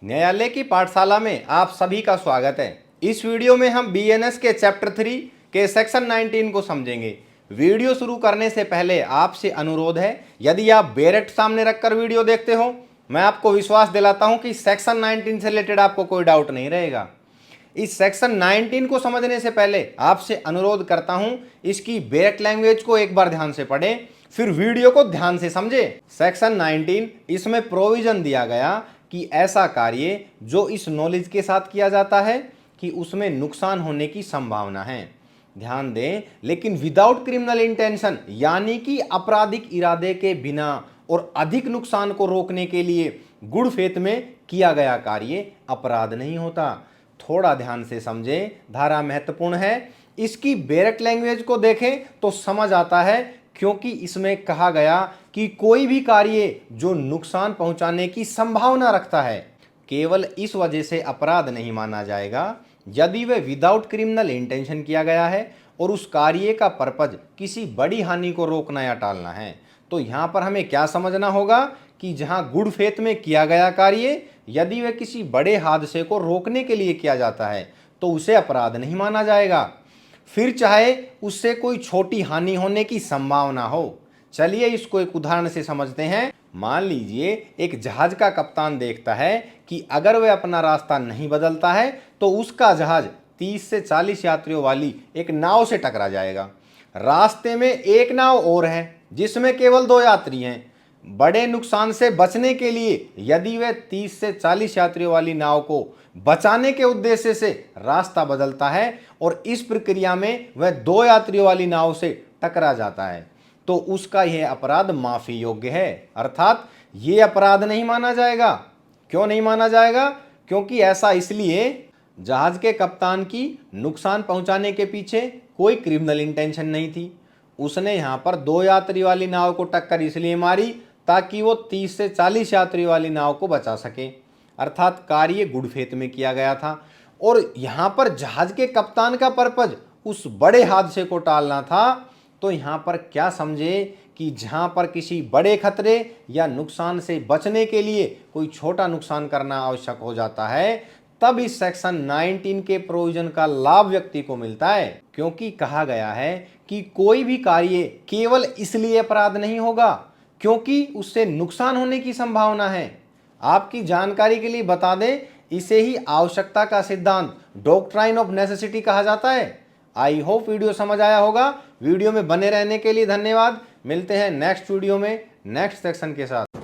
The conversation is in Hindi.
न्यायालय की पाठशाला में आप सभी का स्वागत है। इस वीडियो में हम बीएनएस के चैप्टर 3 के सेक्शन 19 को समझेंगे। वीडियो शुरू करने से पहले आपसे अनुरोध है, यदि आप बैरेट सामने रखकर वीडियो देखते हो, मैं आपको विश्वास दिलाता हूं कि सेक्शन 19 से रिलेटेड आपको कोई डाउट नहीं रहेगा। इस सेक्शन 19 को समझने से पहले आपसे अनुरोध करता हूं, इसकी बैरेट लैंग्वेज को एक बार ध्यान से पढ़ें, फिर वीडियो को ध्यान से समझे। सेक्शन 19, इसमें प्रोविजन दिया गया कि ऐसा कार्य जो इस नॉलेज के साथ किया जाता है कि उसमें नुकसान होने की संभावना है, ध्यान दें, लेकिन विदाउट क्रिमिनल इंटेंशन, यानी कि आपराधिक इरादे के बिना और अधिक नुकसान को रोकने के लिए गुड फेथ में किया गया कार्य अपराध नहीं होता। थोड़ा ध्यान से समझें, धारा महत्वपूर्ण है। इसकी बैरेट लैंग्वेज को देखें तो समझ आता है, क्योंकि इसमें कहा गया कि कोई भी कार्य जो नुकसान पहुंचाने की संभावना रखता है, केवल इस वजह से अपराध नहीं माना जाएगा यदि वह विदाउट क्रिमिनल इंटेंशन किया गया है और उस कार्य का पर्पज किसी बड़ी हानि को रोकना या टालना है। तो यहां पर हमें क्या समझना होगा कि जहां गुड फेथ में किया गया कार्य यदि वह किसी बड़े हादसे को रोकने के लिए किया जाता है तो उसे अपराध नहीं माना जाएगा, फिर चाहे उससे कोई छोटी हानि होने की संभावना हो। चलिए इसको एक उदाहरण से समझते हैं। मान लीजिए एक जहाज का कप्तान देखता है कि अगर वह अपना रास्ता नहीं बदलता है तो उसका जहाज 30 से 40 यात्रियों वाली एक नाव से टकरा जाएगा। रास्ते में एक नाव और है जिसमें केवल 2 यात्री हैं। बड़े नुकसान से बचने के लिए यदि वह 30 से 40 यात्रियों वाली नाव को बचाने के उद्देश्य से रास्ता बदलता है और इस प्रक्रिया में वह 2 यात्रियों वाली नाव से टकरा जाता है, तो उसका यह अपराध माफी योग्य है, अर्थात यह अपराध नहीं माना जाएगा। क्यों नहीं माना जाएगा? क्योंकि ऐसा इसलिए, जहाज के कप्तान की नुकसान पहुंचाने के पीछे कोई क्रिमिनल इंटेंशन नहीं थी। उसने यहां पर 2 यात्री वाली नाव को टक्कर इसलिए मारी ताकि वो 30 से 40 यात्री वाली नाव को बचा सके, अर्थात कार्य गुड फेथ में किया गया था। और यहां पर जहाज के कप्तान का पर्पज उस बड़े हादसे को टालना था। तो यहां पर क्या समझे कि जहां पर किसी बड़े खतरे या नुकसान से बचने के लिए कोई छोटा नुकसान करना आवश्यक हो जाता है, तब इस सेक्शन 19 के प्रोविजन का लाभ व्यक्ति को मिलता है, क्योंकि कहा गया है कि कोई भी कार्य केवल इसलिए अपराध नहीं होगा क्योंकि उससे नुकसान होने की संभावना है। आपकी जानकारी के लिए बता दें, इसे ही आवश्यकता का सिद्धांत, डॉक्ट्राइन ऑफ नेसेसिटी कहा जाता है। आई होप वीडियो समझ आया होगा। वीडियो में बने रहने के लिए धन्यवाद। मिलते हैं नेक्स्ट वीडियो में नेक्स्ट सेक्शन के साथ।